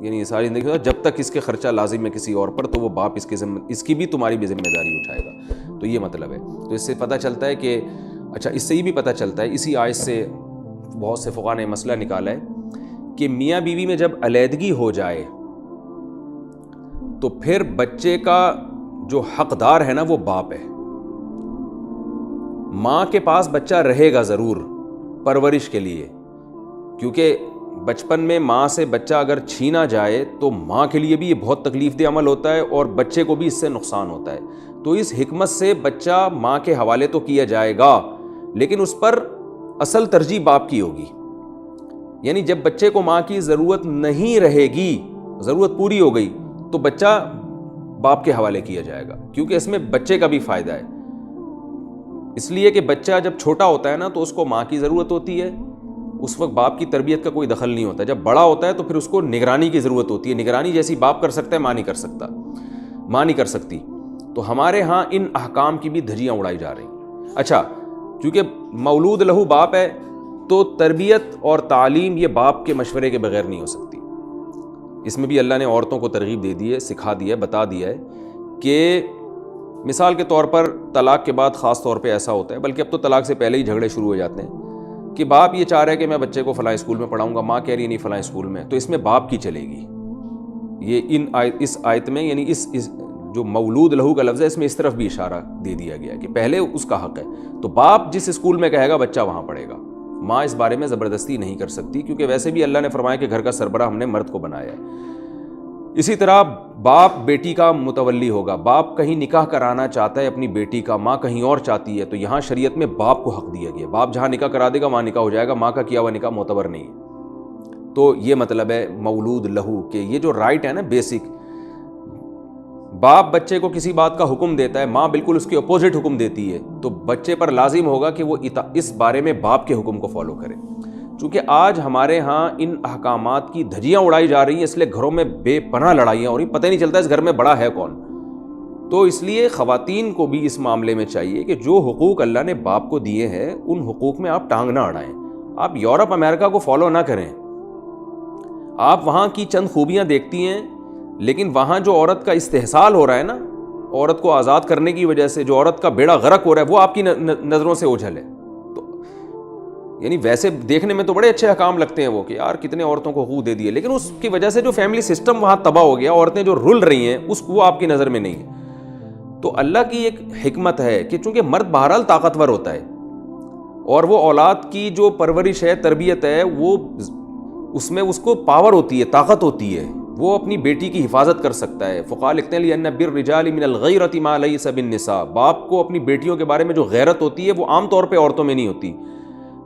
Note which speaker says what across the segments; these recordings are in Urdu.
Speaker 1: یعنی ساری زندگی جب تک اس کے خرچہ لازم ہے کسی اور پر تو وہ باپ اس کی بھی تمہاری بھی ذمہ داری اٹھائے گا. تو یہ مطلب ہے. تو اس سے پتہ چلتا ہے کہ اچھا اس سے یہ بھی پتہ چلتا ہے, اسی آیت سے بہت سے فقہاء نے مسئلہ نکالا ہے کہ میاں بیوی میں جب علیحدگی ہو جائے تو پھر بچے کا جو حقدار ہے نا وہ باپ ہے. ماں کے پاس بچہ رہے گا ضرور پرورش کے لیے, کیونکہ بچپن میں ماں سے بچہ اگر چھینا جائے تو ماں کے لیے بھی یہ بہت تکلیف دہ عمل ہوتا ہے اور بچے کو بھی اس سے نقصان ہوتا ہے. تو اس حکمت سے بچہ ماں کے حوالے تو کیا جائے گا, لیکن اس پر اصل ترجیح باپ کی ہوگی. یعنی جب بچے کو ماں کی ضرورت نہیں رہے گی, ضرورت پوری ہو گئی, تو بچہ باپ کے حوالے کیا جائے گا, کیونکہ اس میں بچے کا بھی فائدہ ہے. اس لیے کہ بچہ جب چھوٹا ہوتا ہے نا تو اس کو ماں کی ضرورت ہوتی ہے, اس وقت باپ کی تربیت کا کوئی دخل نہیں ہوتا. جب بڑا ہوتا ہے تو پھر اس کو نگرانی کی ضرورت ہوتی ہے. نگرانی جیسی باپ کر سکتا ہے ماں نہیں کر سکتا, ماں نہیں کر سکتی. تو ہمارے ہاں ان احکام کی بھی دھجیاں اڑائی جا رہی ہیں. اچھا کیونکہ مولود لہو باپ ہے تو تربیت اور تعلیم یہ باپ کے مشورے کے بغیر نہیں ہو سکتی. اس میں بھی اللہ نے عورتوں کو ترغیب دے دی ہے, سکھا دیا ہے, بتا دیا ہے کہ مثال کے طور پر طلاق کے بعد خاص طور پہ ایسا ہوتا ہے, بلکہ اب تو طلاق سے پہلے ہی جھگڑے شروع ہو جاتے ہیں کہ باپ یہ چاہ رہا ہے کہ میں بچے کو فلاں اسکول میں پڑھاؤں گا, ماں کہہ رہی ہے نہیں فلاں اسکول میں, تو اس میں باپ کی چلے گی. یہ اس آیت میں یعنی اس جو مولود لہو کا لفظ ہے اس میں اس طرف بھی اشارہ دے دیا گیا ہے کہ پہلے اس کا حق ہے. تو باپ جس اسکول میں کہے گا بچہ وہاں پڑھے گا, ماں اس بارے میں زبردستی نہیں کر سکتی, کیونکہ ویسے بھی اللہ نے فرمایا کہ گھر کا سربراہ ہم نے مرد کو بنایا ہے. اسی طرح باپ بیٹی کا متولی ہوگا. باپ کہیں نکاح کرانا چاہتا ہے اپنی بیٹی کا, ماں کہیں اور چاہتی ہے, تو یہاں شریعت میں باپ کو حق دیا گیا. باپ جہاں نکاح کرا دے گا وہاں نکاح ہو جائے گا, ماں کا کیا ہوا نکاح معتبر نہیں ہے. تو یہ مطلب ہے مولود لہو کہ یہ جو رائٹ ہے نا بیسک, باپ بچے کو کسی بات کا حکم دیتا ہے, ماں بالکل اس کے اپوزٹ حکم دیتی ہے, تو بچے پر لازم ہوگا کہ وہ اس بارے میں باپ کے حکم کو فالو کرے. چونکہ آج ہمارے ہاں ان احکامات کی دھجیاں اڑائی جا رہی ہیں, اس لیے گھروں میں بے پناہ لڑائیاں ہو رہی ہیں, پتہ ہی نہیں چلتا اس گھر میں بڑا ہے کون. تو اس لیے خواتین کو بھی اس معاملے میں چاہیے کہ جو حقوق اللہ نے باپ کو دیے ہیں ان حقوق میں آپ ٹانگ نہ اڑائیں. آپ یورپ امریکہ کو فالو نہ کریں. آپ وہاں کی چند خوبیاں دیکھتی ہیں, لیکن وہاں جو عورت کا استحصال ہو رہا ہے نا, عورت کو آزاد کرنے کی وجہ سے جو عورت کا بیڑا غرق ہو رہا ہے وہ آپ کی نظروں سے اوجھل ہے. تو یعنی ویسے دیکھنے میں تو بڑے اچھے احکام لگتے ہیں وہ کہ یار کتنے عورتوں کو حقوق دے دیے, لیکن اس کی وجہ سے جو فیملی سسٹم وہاں تباہ ہو گیا, عورتیں جو رل رہی ہیں وہ آپ کی نظر میں نہیں ہے. تو اللہ کی ایک حکمت ہے کہ چونکہ مرد بہرحال طاقتور ہوتا ہے اور وہ اولاد کی جو پرورش ہے تربیت ہے وہ اس میں اس کو پاور ہوتی ہے, طاقت ہوتی ہے, وہ اپنی بیٹی کی حفاظت کر سکتا ہے. فقہاء لکھتے ہیں لِأَنَّ بِالرِّجَالِ مِنَ الْغَيْرَةِ مَا لَيْسَ بِالنِّسَاءِ, باپ کو اپنی بیٹیوں کے بارے میں جو غیرت ہوتی ہے وہ عام طور پہ عورتوں میں نہیں ہوتی.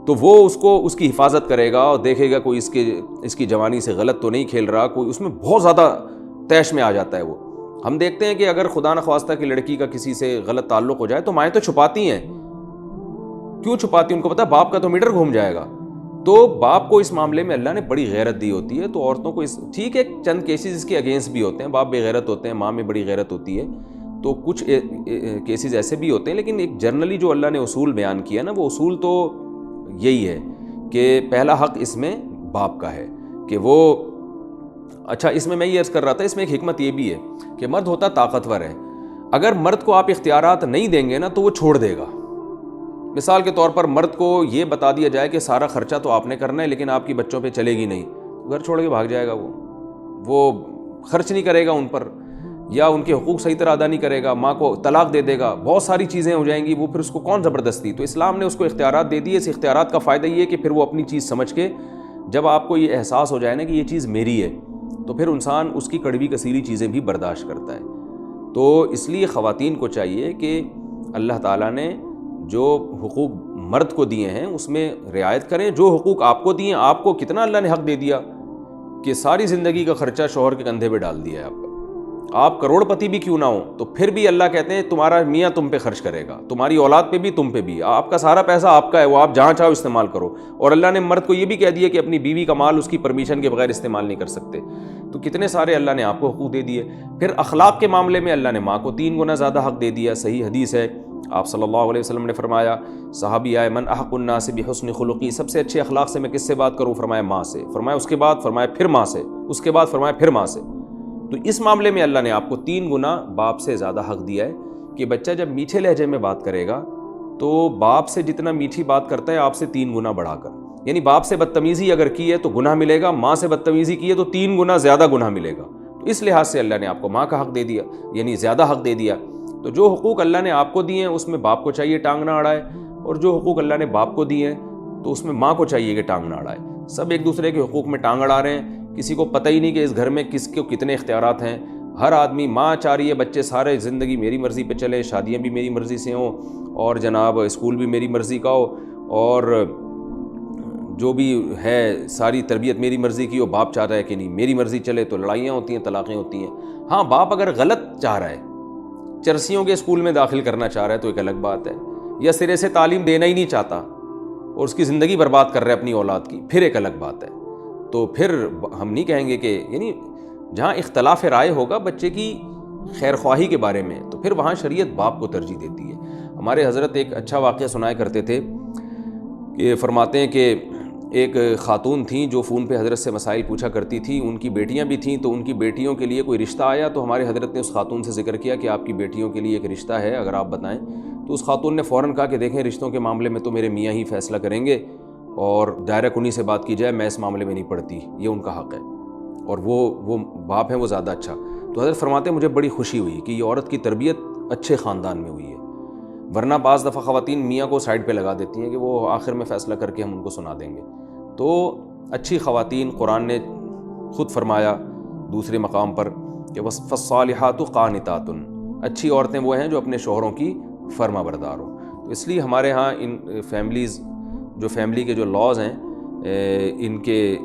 Speaker 1: تو وہ اس کی حفاظت کرے گا اور دیکھے گا کوئی اس کی جوانی سے غلط تو نہیں کھیل رہا, کوئی اس میں بہت زیادہ تیش میں آ جاتا ہے. وہ ہم دیکھتے ہیں کہ اگر خدا نخواستہ کی لڑکی کا کسی سے غلط تعلق ہو جائے تو مائیں تو چھپاتی ہیں. کیوں چھپاتی ہیں؟ ان کو پتا باپ کا تو میٹر گھوم جائے گا. تو باپ کو اس معاملے میں اللہ نے بڑی غیرت دی ہوتی ہے. تو عورتوں کو ٹھیک ہے چند کیسز اس کے اگینسٹ بھی ہوتے ہیں, باپ بے غیرت ہوتے ہیں, ماں میں بڑی غیرت ہوتی ہے, تو کچھ کیسز ایسے بھی ہوتے ہیں, لیکن ایک جنرلی جو اللہ نے اصول بیان کیا نا وہ اصول تو یہی ہے کہ پہلا حق اس میں باپ کا ہے کہ وہ اچھا اس میں یہ عرض کر رہا تھا, اس میں ایک حکمت یہ بھی ہے کہ مرد ہوتا طاقتور ہے. اگر مرد کو آپ اختیارات نہیں دیں گے نا تو وہ چھوڑ دے گا. مثال کے طور پر مرد کو یہ بتا دیا جائے کہ سارا خرچہ تو آپ نے کرنا ہے لیکن آپ کی بچوں پہ چلے گی نہیں, گھر چھوڑ کے بھاگ جائے گا. وہ خرچ نہیں کرے گا ان پر, یا ان کے حقوق صحیح طرح ادا نہیں کرے گا, ماں کو طلاق دے دے گا, بہت ساری چیزیں ہو جائیں گی. وہ پھر اس کو کون زبردستی. تو اسلام نے اس کو اختیارات دے دیے. اس اختیارات کا فائدہ یہ ہے کہ پھر وہ اپنی چیز سمجھ کے, جب آپ کو یہ احساس ہو جائے نا کہ یہ چیز میری ہے, تو پھر انسان اس کی کڑوی کثیری چیزیں بھی برداشت کرتا ہے. تو اس لیے خواتین کو چاہیے کہ اللہ تعالیٰ نے جو حقوق مرد کو دیے ہیں اس میں رعایت کریں. جو حقوق آپ کو دیے, آپ کو کتنا اللہ نے حق دے دیا کہ ساری زندگی کا خرچہ شوہر کے کندھے پہ ڈال دیا ہے آپ کا. آپ کروڑ پتی بھی کیوں نہ ہو تو پھر بھی اللہ کہتے ہیں تمہارا میاں تم پہ خرچ کرے گا, تمہاری اولاد پہ بھی, تم پہ بھی. آپ کا سارا پیسہ آپ کا ہے, وہ آپ جہاں چاہو استعمال کرو. اور اللہ نے مرد کو یہ بھی کہہ دیا کہ اپنی بیوی کا مال اس کی پرمیشن کے بغیر استعمال نہیں کر سکتے. تو کتنے سارے اللہ نے آپ کو حقوق دے دیے. پھر اخلاق کے معاملے میں اللہ نے ماں کو 3 گنا زیادہ حق دے دیا. صحیح حدیث ہے آپ صلی اللہ علیہ وسلم نے فرمایا، صحابی آئے من احق الناس بحسن خلقی، سب سے اچھے اخلاق سے میں کس سے بات کروں؟ فرمایا ماں سے، فرمایا اس کے بعد، فرمایا پھر ماں سے، اس کے بعد فرمایا پھر ماں سے۔ تو اس معاملے میں اللہ نے آپ کو 3 گنا باپ سے زیادہ حق دیا ہے کہ بچہ جب میٹھے لہجے میں بات کرے گا تو باپ سے جتنا میٹھی بات کرتا ہے آپ سے 3 گنا بڑھا کر، یعنی باپ سے بدتمیزی اگر کی ہے تو گناہ ملے گا، ماں سے بدتمیزی کی ہے تو 3 گنا زیادہ گناہ ملے گا۔ تو اس لحاظ سے اللہ نے آپ کو ماں کا حق دے دیا، یعنی زیادہ حق دے دیا۔ تو جو حقوق اللہ نے آپ کو دیے ہیں اس میں باپ کو چاہیے ٹانگ نہ اڑائے، اور جو حقوق اللہ نے باپ کو دیے ہیں تو اس میں ماں کو چاہیے کہ ٹانگ نہ اڑائے۔ سب ایک دوسرے کے حقوق میں ٹانگ اڑا رہے ہیں، کسی کو پتہ ہی نہیں کہ اس گھر میں کس کو کتنے اختیارات ہیں۔ ہر آدمی، ماں چاہ رہی ہے بچے سارے زندگی میری مرضی پہ چلے، شادیاں بھی میری مرضی سے ہوں، اور جناب اسکول بھی میری مرضی کا ہو، اور جو بھی ہے ساری تربیت میری مرضی کی ہو۔ باپ چاہتا ہے کہ نہیں میری مرضی چلے، تو لڑائیاں ہوتی ہیں، طلاقیں ہوتی ہیں۔ ہاں، باپ اگر غلط چاہ رہا ہے، چرسیوں کے اسکول میں داخل کرنا چاہ رہا ہے تو ایک الگ بات ہے، یا سرے سے تعلیم دینا ہی نہیں چاہتا اور اس کی زندگی برباد کر رہا ہے اپنی اولاد کی، پھر ایک الگ بات ہے۔ تو پھر ہم نہیں کہیں گے کہ، یعنی جہاں اختلاف رائے ہوگا بچے کی خیر خواہی کے بارے میں، تو پھر وہاں شریعت باپ کو ترجیح دیتی ہے۔ ہمارے حضرت ایک اچھا واقعہ سنایا کرتے تھے کہ فرماتے ہیں کہ ایک خاتون تھیں جو فون پہ حضرت سے مسائل پوچھا کرتی تھی، ان کی بیٹیاں بھی تھیں، تو ان کی بیٹیوں کے لیے کوئی رشتہ آیا تو ہمارے حضرت نے اس خاتون سے ذکر کیا کہ آپ کی بیٹیوں کے لیے ایک رشتہ ہے، اگر آپ بتائیں۔ تو اس خاتون نے فوراً کہا کہ دیکھیں رشتوں کے معاملے میں تو میرے میاں ہی فیصلہ کریں گے، اور ڈائریکٹ انہی سے بات کی جائے، میں اس معاملے میں نہیں پڑتی، یہ ان کا حق ہے، اور وہ باپ ہیں وہ زیادہ اچھا۔ تو حضرت فرماتے ہیں مجھے بڑی خوشی ہوئی کہ یہ عورت کی تربیت اچھے خاندان میں ہوئی ہے، ورنہ بعض دفعہ خواتین میاں کو سائڈ پہ لگا دیتی ہیں کہ وہ آخر میں فیصلہ کر کے ہم ان کو سنا دیں گے۔ تو اچھی خواتین، قرآن نے خود فرمایا دوسرے مقام پر کہ فالصالحات قانتات، اچھی عورتیں وہ ہیں جو اپنے شوہروں کی فرما بردار ہوں۔ تو اس لیے ہمارے ہاں ان فیملیز، جو فیملی کے جو لاز ہیں ان کے،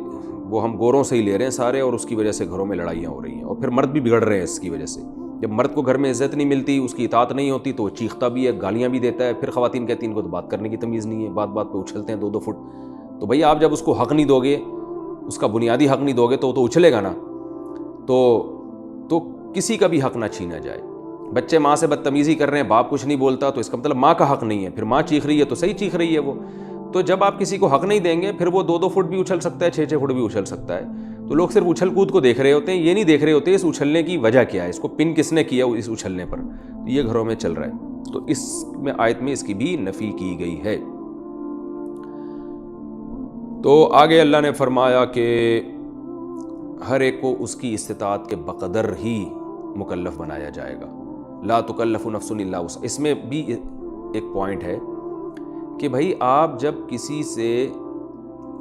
Speaker 1: وہ ہم گوروں سے ہی لے رہے ہیں سارے، اور اس کی وجہ سے گھروں میں لڑائیاں ہو رہی ہیں، اور پھر مرد بھی بگڑ رہے ہیں اس کی وجہ سے۔ جب مرد کو گھر میں عزت نہیں ملتی، اس کی اطاعت نہیں ہوتی، تو وہ چیختا بھی ہے، گالیاں بھی دیتا ہے، پھر خواتین کہتی ہیں ان کو تو بات کرنے کی تمیز نہیں ہے، بات بات پہ اچھلتے ہیں 2-2 فٹ۔ تو بھئی آپ جب اس کو حق نہیں دو گے، اس کا بنیادی حق نہیں دو گے، تو وہ تو اچھلے گا نا۔ تو کسی کا بھی حق نہ چھینا جائے۔ بچے ماں سے بدتمیزی کر رہے ہیں، باپ کچھ نہیں بولتا، تو اس کا مطلب ماں کا حق نہیں ہے، پھر ماں چیخ رہی ہے تو صحیح چیخ رہی ہے وہ۔ تو جب آپ کسی کو حق نہیں دیں گے، پھر وہ 2-2 فٹ بھی اچھل سکتا ہے، 6-6 فٹ بھی اچھل سکتا ہے۔ تو لوگ صرف اچھل کود کو دیکھ رہے ہوتے ہیں، یہ نہیں دیکھ رہے ہوتے اس اچھلنے کی وجہ کیا ہے، اس کو پن کس نے کیا اس اچھلنے پر۔ تو یہ گھروں میں چل رہا ہے، تو اس میں آیت میں اس کی بھی نفی کی گئی ہے۔ تو آگے اللہ نے فرمایا کہ ہر ایک کو اس کی استطاعت کے بقدر ہی مکلف بنایا جائے گا، لا تکلف نفس الا وسعها۔ اس میں بھی ایک پوائنٹ ہے کہ بھائی آپ جب کسی سے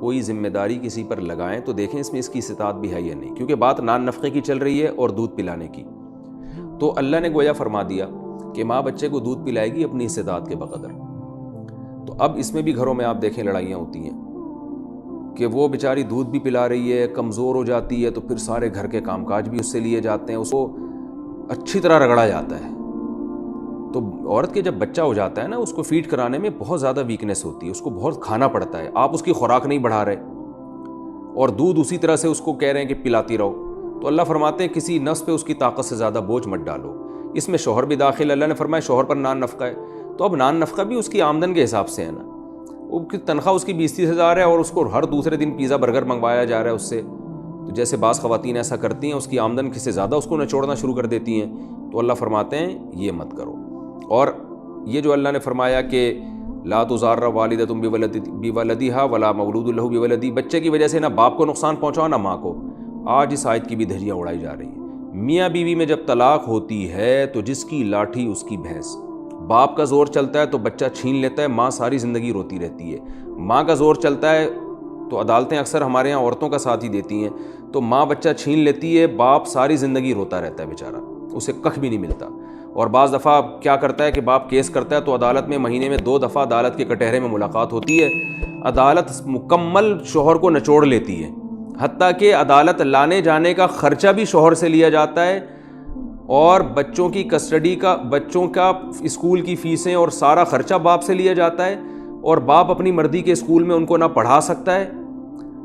Speaker 1: کوئی ذمہ داری کسی پر لگائیں تو دیکھیں اس میں اس کی استطاعت بھی ہے یا نہیں، کیونکہ بات نان نفقے کی چل رہی ہے اور دودھ پلانے کی۔ تو اللہ نے گویا فرما دیا کہ ماں بچے کو دودھ پلائے گی اپنی استطاعت کے بقدر۔ تو اب اس میں بھی گھروں میں آپ دیکھیں لڑائیاں ہوتی ہیں کہ وہ بیچاری دودھ بھی پلا رہی ہے، کمزور ہو جاتی ہے، تو پھر سارے گھر کے کام کاج بھی اس سے لیے جاتے ہیں، اس کو اچھی طرح رگڑا جاتا ہے۔ تو عورت کے جب بچہ ہو جاتا ہے نا، اس کو فیڈ کرانے میں بہت زیادہ ویکنس ہوتی ہے، اس کو بہت کھانا پڑتا ہے، آپ اس کی خوراک نہیں بڑھا رہے اور دودھ اسی طرح سے اس کو کہہ رہے ہیں کہ پلاتی رہو۔ تو اللہ فرماتے ہیں کسی نفس پہ اس کی طاقت سے زیادہ بوجھ مت ڈالو۔ اس میں شوہر بھی داخل، اللہ نے فرمایا شوہر پر نان نفقہ ہے، تو اب نان نفقہ بھی اس کی آمدن کے حساب سے ہے نا۔ وہ تنخواہ اس کی 20-30 ہزار ہے اور اس کو ہر دوسرے دن پیزا برگر منگوایا جا رہا ہے اس سے، تو جیسے بعض خواتین ایسا کرتی ہیں، اس کی آمدن سے زیادہ اس کو نچوڑنا شروع کر دیتی ہیں۔ تو اللہ فرماتے ہیں یہ مت کرو۔ اور یہ جو اللہ نے فرمایا کہ لا تضار والدۃ بولدہا ولا مولود لہ بولدہ، بچے کی وجہ سے نہ باپ کو نقصان پہنچاؤ نہ ماں کو۔ آج اس آیت کی بھی دھجیاں اڑائی جا رہی ہیں۔ میاں بیوی میں جب طلاق ہوتی ہے تو جس کی لاٹھی اس کی بھینس، باپ کا زور چلتا ہے تو بچہ چھین لیتا ہے، ماں ساری زندگی روتی رہتی ہے۔ ماں کا زور چلتا ہے تو عدالتیں اکثر ہمارے ہاں عورتوں کا ساتھ ہی دیتی ہیں، تو ماں بچہ چھین لیتی ہے، باپ ساری زندگی روتا رہتا ہے بیچارہ، اسے ککھ بھی نہیں ملتا۔ اور بعض دفعہ کیا کرتا ہے کہ باپ کیس کرتا ہے تو عدالت میں مہینے میں 2 دفعہ عدالت کے کٹہرے میں ملاقات ہوتی ہے، عدالت مکمل شوہر کو نچوڑ لیتی ہے، حتیٰ کہ عدالت لانے جانے کا خرچہ بھی شوہر سے لیا جاتا ہے، اور بچوں کی کسٹڈی کا، بچوں کا اسکول کی فیسیں اور سارا خرچہ باپ سے لیا جاتا ہے، اور باپ اپنی مرضی کے اسکول میں ان کو نہ پڑھا سکتا ہے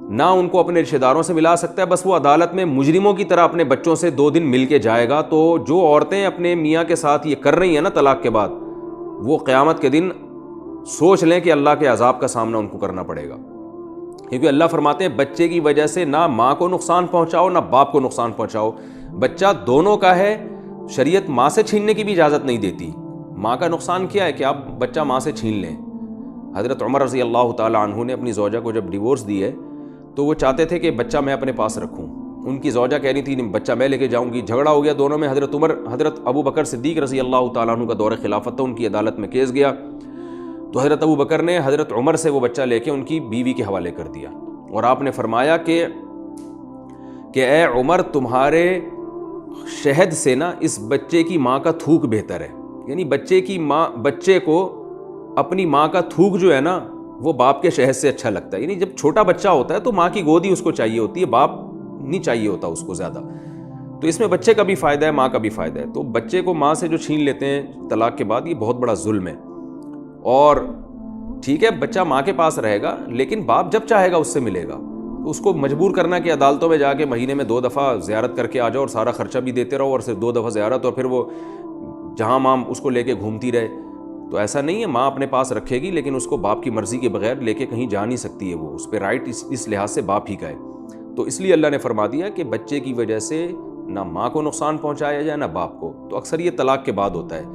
Speaker 1: نہ ان کو اپنے رشتہ داروں سے ملا سکتا ہے، بس وہ عدالت میں مجرموں کی طرح اپنے بچوں سے 2 دن مل کے جائے گا۔ تو جو عورتیں اپنے میاں کے ساتھ یہ کر رہی ہیں نا طلاق کے بعد، وہ قیامت کے دن سوچ لیں کہ اللہ کے عذاب کا سامنا ان کو کرنا پڑے گا. کیونکہ اللہ فرماتے ہیں بچے کی وجہ سے نہ ماں کو نقصان پہنچاؤ نہ باپ کو نقصان پہنچاؤ. بچہ دونوں کا ہے, شریعت ماں سے چھیننے کی بھی اجازت نہیں دیتی. ماں کا نقصان کیا ہے کہ آپ بچہ ماں سے چھین لیں. حضرت عمر رضی اللہ تعالیٰ عنہ نے اپنی زوجہ کو جب ڈیورس دی ہے تو وہ چاہتے تھے کہ بچہ میں اپنے پاس رکھوں. ان کی زوجہ کہہ رہی تھی بچہ میں لے کے جاؤں گی. جھگڑا ہو گیا دونوں میں. حضرت عمر, حضرت ابو بکر صدیق رضی اللہ تعالیٰ عنہ کا دور خلافت تھا, ان کی عدالت میں کیس گیا تو حضرت ابو بکر نے حضرت عمر سے وہ بچہ لے کے ان کی بیوی کے حوالے کر دیا اور آپ نے فرمایا کہ اے عمر, تمہارے شہد سے نا اس بچے کی ماں کا تھوک بہتر ہے. یعنی بچے کو اپنی ماں کا تھوک جو ہے نا وہ باپ کے شہد سے اچھا لگتا ہے. یعنی جب چھوٹا بچہ ہوتا ہے تو ماں کی گود ہی اس کو چاہیے ہوتی ہے, باپ نہیں چاہیے ہوتا اس کو زیادہ. تو اس میں بچے کا بھی فائدہ ہے, ماں کا بھی فائدہ ہے. تو بچے کو ماں سے جو چھین لیتے ہیں طلاق کے بعد, یہ بہت بڑا ظلم ہے. اور ٹھیک ہے بچہ ماں کے پاس رہے گا لیکن باپ جب چاہے گا اس سے ملے گا. تو اس کو مجبور کرنا کہ عدالتوں میں جا کے مہینے میں 2 دفعہ زیارت کر کے آ جاؤ اور سارا خرچہ بھی دیتے رہو اور صرف 2 دفعہ زیارت, اور پھر وہ جہاں ماں اس کو لے کے گھومتی رہے, تو ایسا نہیں ہے. ماں اپنے پاس رکھے گی لیکن اس کو باپ کی مرضی کے بغیر لے کے کہیں جا نہیں سکتی ہے. وہ اس پہ رائٹ اس لحاظ سے باپ ہی کا ہے. تو اس لیے اللہ نے فرما دیا کہ بچے کی وجہ سے نہ ماں کو نقصان پہنچایا جائے نہ باپ کو. تو اکثر یہ طلاق کے بعد ہوتا ہے.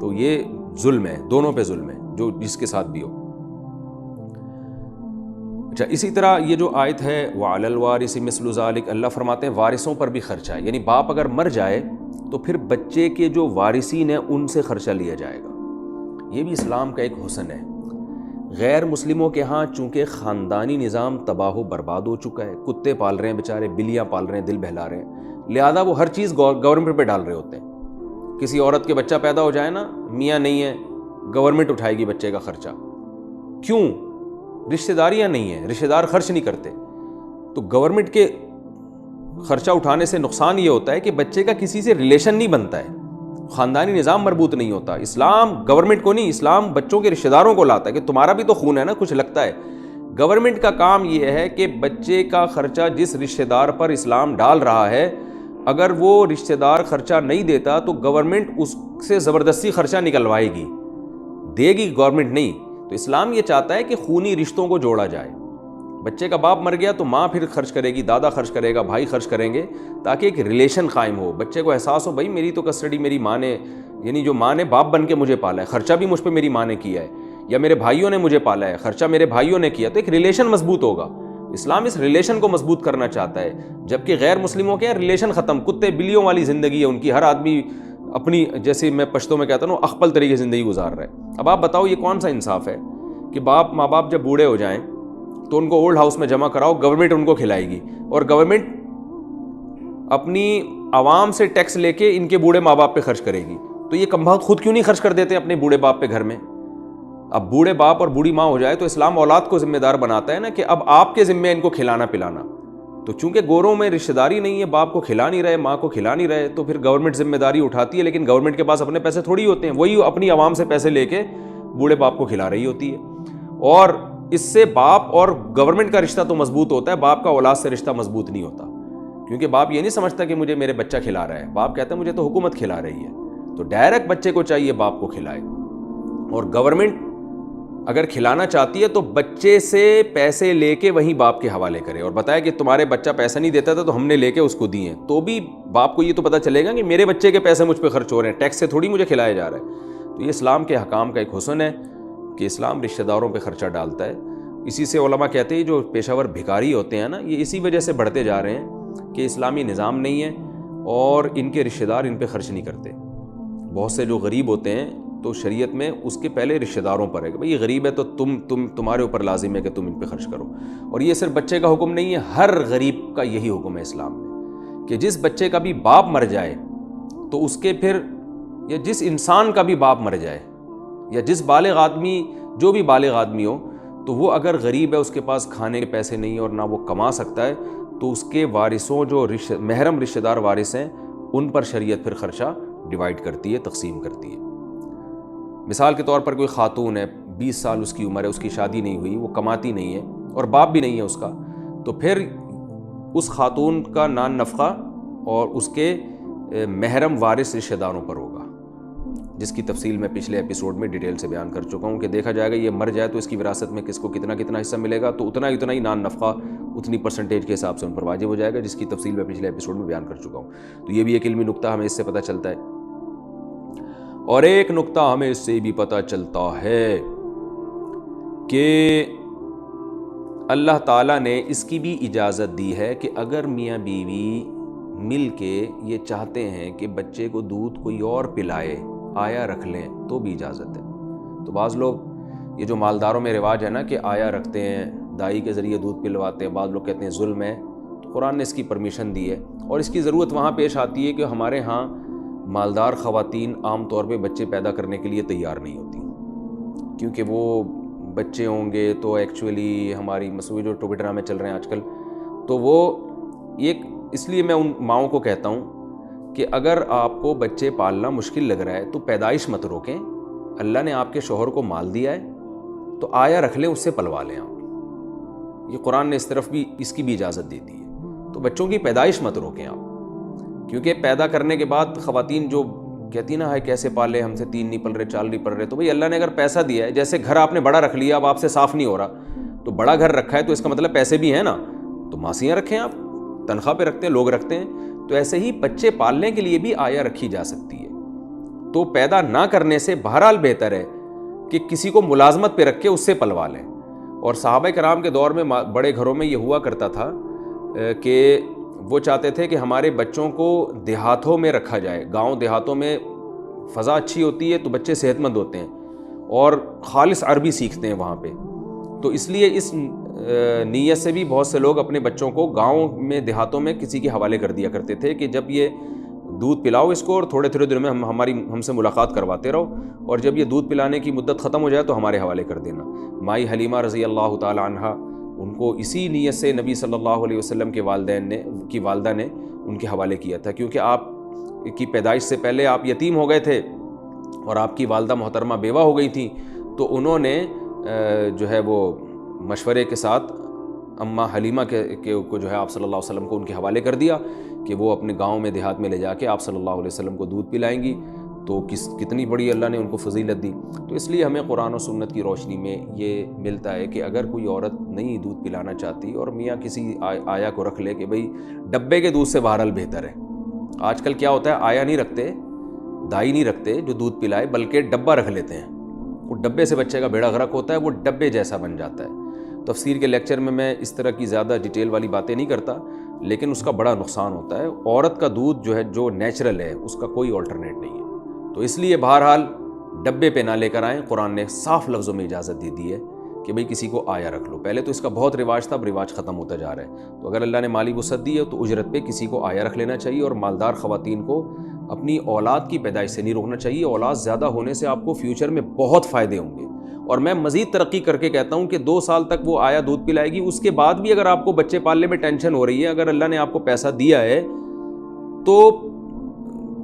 Speaker 1: تو یہ ظلم ہے, دونوں پہ ظلم ہے جو جس کے ساتھ بھی ہو. اچھا, اسی طرح یہ جو آیت ہے وَعَلَى الْوَارِثِ مِثْلُ ذَلِكَ, اللہ فرماتے ہیں وارثوں پر بھی خرچہ ہے. یعنی باپ اگر مر جائے تو پھر بچے کے جو وارثین ہیں ان سے خرچہ لیا جائے گا. یہ بھی اسلام کا ایک حسن ہے. غیر مسلموں کے ہاں چونکہ خاندانی نظام تباہ و برباد ہو چکا ہے, کتے پال رہے ہیں بیچارے, بلیاں پال رہے ہیں, دل بہلا رہے ہیں, لہذا وہ ہر چیز گورنمنٹ پہ ڈال رہے ہوتے ہیں. کسی عورت کے بچہ پیدا ہو جائے نا, میاں نہیں ہے, گورنمنٹ اٹھائے گی بچے کا خرچہ. کیوں؟ رشتہ داریاں نہیں ہیں, رشتہ دار خرچ نہیں کرتے. تو گورنمنٹ کے خرچہ اٹھانے سے نقصان یہ ہوتا ہے کہ بچے کا کسی سے ریلیشن نہیں بنتا ہے, خاندانی نظام مربوط نہیں ہوتا. اسلام گورنمنٹ کو نہیں, اسلام بچوں کے رشتہ داروں کو لاتا ہے کہ تمہارا بھی تو خون ہے نا, کچھ لگتا ہے. گورنمنٹ کا کام یہ ہے کہ بچے کا خرچہ جس رشتہ دار پر اسلام ڈال رہا ہے, اگر وہ رشتہ دار خرچہ نہیں دیتا تو گورنمنٹ اس سے زبردستی خرچہ نکلوائے گی, دے گی گورنمنٹ نہیں. تو اسلام یہ چاہتا ہے کہ خونی رشتوں کو جوڑا جائے. بچے کا باپ مر گیا تو ماں پھر خرچ کرے گی, دادا خرچ کرے گا, بھائی خرچ کریں گے, تاکہ ایک ریلیشن قائم ہو. بچے کو احساس ہو بھائی میری تو کسٹڈی میری ماں نے, یعنی جو ماں نے باپ بن کے مجھے پالا ہے, خرچہ بھی مجھ پہ میری ماں نے کیا ہے, یا میرے بھائیوں نے مجھے پالا ہے, خرچہ میرے بھائیوں نے کیا. تو ایک ریلیشن مضبوط ہوگا. اسلام اس ریلیشن کو مضبوط کرنا چاہتا ہے. جبکہ غیر مسلموں کے ریلیشن ختم, کتے بلیوں والی زندگی ہے ان کی. ہر آدمی اپنی, جیسے میں پشتوں میں کہتا ہوں, اخپل طریقے سے زندگی گزار رہا ہے. اب آپ بتاؤ یہ کون سا انصاف ہے کہ ماں باپ جب بوڑھے ہو جائیں تو ان کو اولڈ ہاؤس میں جمع کراؤ, گورنمنٹ ان کو کھلائے گی, اور گورنمنٹ اپنی عوام سے ٹیکس لے کے ان کے بوڑھے ماں باپ پہ خرچ کرے گی. تو یہ کم بخت خود کیوں نہیں خرچ کر دیتے اپنے بوڑھے باپ پہ گھر میں؟ اب بوڑھے باپ اور بوڑھی ماں ہو جائے تو اسلام اولاد کو ذمہ دار بناتا ہے نا کہ اب آپ کے ذمہ ان کو کھلانا پلانا. تو چونکہ گوروں میں رشتہ داری نہیں ہے, باپ کو کھلا نہیں رہے, ماں کو کھلا نہیں رہے, تو پھر گورنمنٹ ذمہ داری اٹھاتی ہے. لیکن گورنمنٹ کے پاس اپنے پیسے تھوڑی ہوتے ہیں, وہی اپنی عوام سے پیسے لے کے بوڑھے باپ کو کھلا رہی ہوتی ہے. اور اس سے باپ اور گورنمنٹ کا رشتہ تو مضبوط ہوتا ہے, باپ کا اولاد سے رشتہ مضبوط نہیں ہوتا. کیونکہ باپ یہ نہیں سمجھتا کہ مجھے میرے بچہ کھلا رہا ہے, باپ کہتا ہے مجھے تو حکومت کھلا رہی ہے. تو ڈائریکٹ بچے کو چاہیے باپ کو کھلائے. اور گورنمنٹ اگر کھلانا چاہتی ہے تو بچے سے پیسے لے کے وہیں باپ کے حوالے کرے اور بتائے کہ تمہارے بچہ پیسہ نہیں دیتا تھا تو ہم نے لے کے اس کو دیے. تو بھی باپ کو یہ تو پتہ چلے گا کہ میرے بچے کے پیسے مجھ پہ خرچ ہو رہے ہیں, ٹیکس سے تھوڑی مجھے کھلایا جا رہا ہے. تو یہ اسلام کے حکام کا ایک حسن ہے کہ اسلام رشتہ داروں پہ خرچہ ڈالتا ہے. اسی سے علماء کہتے ہیں جو پیشہ ور بھکاری ہوتے ہیں نا, یہ اسی وجہ سے بڑھتے جا رہے ہیں کہ اسلامی نظام نہیں ہے اور ان کے رشتہ دار ان پہ خرچ نہیں کرتے. بہت سے جو غریب ہوتے ہیں تو شریعت میں اس کے پہلے رشتہ داروں پر ہے کہ بھئی یہ غریب ہے تو تمہارے اوپر لازم ہے کہ تم ان پہ خرچ کرو. اور یہ صرف بچے کا حکم نہیں ہے, ہر غریب کا یہی حکم ہے اسلام میں کہ جس بچے کا بھی باپ مر جائے تو اس کے پھر, یا جس انسان کا بھی باپ مر جائے, یا جس بالغ آدمی, جو بھی بالغ آدمی ہو, تو وہ اگر غریب ہے, اس کے پاس کھانے کے پیسے نہیں اور نہ وہ کما سکتا ہے, تو اس کے وارثوں جو محرم رشتہ دار وارث ہیں ان پر شریعت پھر خرچہ ڈیوائیڈ کرتی ہے, تقسیم کرتی ہے. مثال کے طور پر کوئی خاتون ہے, 20 سال اس کی عمر ہے, اس کی شادی نہیں ہوئی, وہ کماتی نہیں ہے اور باپ بھی نہیں ہے اس کا, تو پھر اس خاتون کا نان نفقہ اور اس کے محرم وارث رشتہ داروں پر ہوگا. جس کی تفصیل میں پچھلے ایپیسوڈ میں ڈیٹیل سے بیان کر چکا ہوں کہ دیکھا جائے گا یہ مر جائے تو اس کی وراثت میں کس کو کتنا کتنا حصہ ملے گا، تو اتنا ہی نان نفقہ اتنی پرسنٹیج کے حساب سے ان پر واجب ہو جائے گا، جس کی تفصیل میں پچھلے ایپیسوڈ میں بیان کر چکا ہوں۔ تو یہ بھی ایک علمی نکتہ ہمیں اس سے پتہ چلتا ہے۔ اور ایک نکتہ ہمیں اس سے بھی پتہ چلتا ہے کہ اللہ تعالیٰ نے اس کی بھی اجازت دی ہے کہ اگر میاں بیوی مل کے یہ چاہتے ہیں کہ بچے کو دودھ کوئی اور پلائے، آیا رکھ لیں، تو بھی اجازت ہے۔ تو بعض لوگ یہ جو مالداروں میں رواج ہے نا کہ آیا رکھتے ہیں، دائی کے ذریعے دودھ پلواتے ہیں، بعض لوگ کہتے ہیں ظلم ہے، تو قرآن نے اس کی پرمیشن دی ہے۔ اور اس کی ضرورت وہاں پیش آتی ہے کہ ہمارے ہاں مالدار خواتین عام طور پہ بچے پیدا کرنے کے لیے تیار نہیں ہوتی، کیونکہ وہ بچے ہوں گے تو ایکچولی ہماری مسئلے جو ٹوبی ڈرامے چل رہے ہیں آج کل، تو وہ ایک، اس لیے میں ان ماؤں کو کہتا ہوں کہ اگر آپ کو بچے پالنا مشکل لگ رہا ہے تو پیدائش مت روکیں۔ اللہ نے آپ کے شوہر کو مال دیا ہے تو آیا رکھ لیں، اس سے پلوا لیں آپ۔ یہ قرآن نے اس طرف بھی اس کی بھی اجازت دے دی ہے۔ تو بچوں کی پیدائش مت روکیں آپ، کیونکہ پیدا کرنے کے بعد خواتین جو کہتی نا ہے کیسے پالے، ہم سے 3 نہیں پل رہے، 4 نہیں پل رہے، تو بھئی اللہ نے اگر پیسہ دیا ہے، جیسے گھر آپ نے بڑا رکھ لیا، اب آپ سے صاف نہیں ہو رہا، تو بڑا گھر رکھا ہے تو اس کا مطلب پیسے بھی ہیں نا، تو ماسیاں رکھیں آپ، تنخواہ پہ رکھتے ہیں، لوگ رکھتے ہیں، تو ایسے ہی بچے پالنے کے لیے بھی آیا رکھی جا سکتی ہے۔ تو پیدا نہ کرنے سے بہرحال بہتر ہے کہ کسی کو ملازمت پہ رکھ کے اس سے پلوا لیں۔ اور صحابہ کرام کے دور میں بڑے گھروں میں یہ ہوا کرتا تھا کہ وہ چاہتے تھے کہ ہمارے بچوں کو دیہاتوں میں رکھا جائے، گاؤں دیہاتوں میں فضا اچھی ہوتی ہے تو بچے صحت مند ہوتے ہیں اور خالص عربی سیکھتے ہیں وہاں پہ، تو اس لیے اس نیت سے بھی بہت سے لوگ اپنے بچوں کو گاؤں میں دیہاتوں میں کسی کے حوالے کر دیا کرتے تھے کہ جب یہ دودھ پلاؤ اس کو اور تھوڑے دنوں میں ہم سے ملاقات کرواتے رہو، اور جب یہ دودھ پلانے کی مدت ختم ہو جائے تو ہمارے حوالے کر دینا۔ مائی حلیمہ رضی اللہ تعالی عنہا، ان کو اسی نیت سے نبی صلی اللہ علیہ وسلم کے والدہ نے ان کے حوالے کیا تھا، کیونکہ آپ کی پیدائش سے پہلے آپ یتیم ہو گئے تھے اور آپ کی والدہ محترمہ بیوہ ہو گئی تھیں، تو انہوں نے جو ہے وہ مشورے کے ساتھ اماں حلیمہ کو جو ہے آپ صلی اللہ علیہ وسلم کو ان کے حوالے کر دیا کہ وہ اپنے گاؤں میں دیہات میں لے جا کے آپ صلی اللہ علیہ وسلم کو دودھ پلائیں گی۔ تو کتنی بڑی اللہ نے ان کو فضیلت دی۔ تو اس لیے ہمیں قرآن و سنت کی روشنی میں یہ ملتا ہے کہ اگر کوئی عورت نہیں دودھ پلانا چاہتی اور میاں کسی آیا کو رکھ لے کہ بھئی ڈبے کے دودھ سے بہرحال بہتر ہے۔ آج کل کیا ہوتا ہے، آیا نہیں رکھتے، دائی نہیں رکھتے جو دودھ پلائے، بلکہ ڈبہ رکھ لیتے ہیں، وہ ڈبے سے بچے کا بیڑا غرق ہوتا ہے، وہ ڈبے جیسا بن جاتا ہے۔ تفسیر کے لیکچر میں اس طرح کی زیادہ ڈیٹیل والی باتیں نہیں کرتا، لیکن اس کا بڑا نقصان ہوتا ہے۔ عورت کا دودھ جو ہے جو نیچرل ہے اس کا کوئی آلٹرنیٹ نہیں ہے، تو اس لیے بہرحال ڈبے پہ نہ لے کر آئیں۔ قرآن نے صاف لفظوں میں اجازت دے دی ہے کہ بھئی کسی کو آیا رکھ لو۔ پہلے تو اس کا بہت رواج تھا، اب رواج ختم ہوتا جا رہا ہے۔ تو اگر اللہ نے مالی وسعت دی ہے تو اجرت پہ کسی کو آیا رکھ لینا چاہیے، اور مالدار خواتین کو اپنی اولاد کی پیدائش سے نہیں روکنا چاہیے۔ اولاد زیادہ ہونے سے آپ کو فیوچر میں بہت فائدے ہوں گے، اور میں مزید ترقی کر کے کہتا ہوں کہ 2 سال تک وہ آیا دودھ پلائے گی، اس کے بعد بھی اگر آپ کو بچے پالنے میں ٹینشن ہو رہی ہے، اگر اللہ نے آپ کو پیسہ دیا ہے تو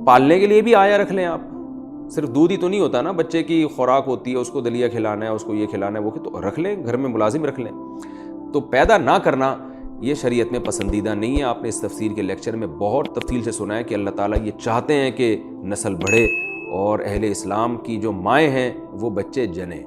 Speaker 1: پالنے کے لیے بھی آیا رکھ لیں آپ۔ صرف دودھ ہی تو نہیں ہوتا نا، بچے کی خوراک ہوتی ہے، اس کو دلیا کھلانا ہے، اس کو یہ کھلانا ہے، وہ تو رکھ لیں، گھر میں ملازم رکھ لیں۔ تو پیدا نہ کرنا یہ شریعت میں پسندیدہ نہیں ہے۔ آپ نے اس تفسیر کے لیکچر میں بہت تفصیل سے سنا ہے کہ اللہ تعالیٰ یہ چاہتے ہیں کہ نسل بڑھے اور اہل اسلام کی جو مائیں ہیں وہ بچے جنیں۔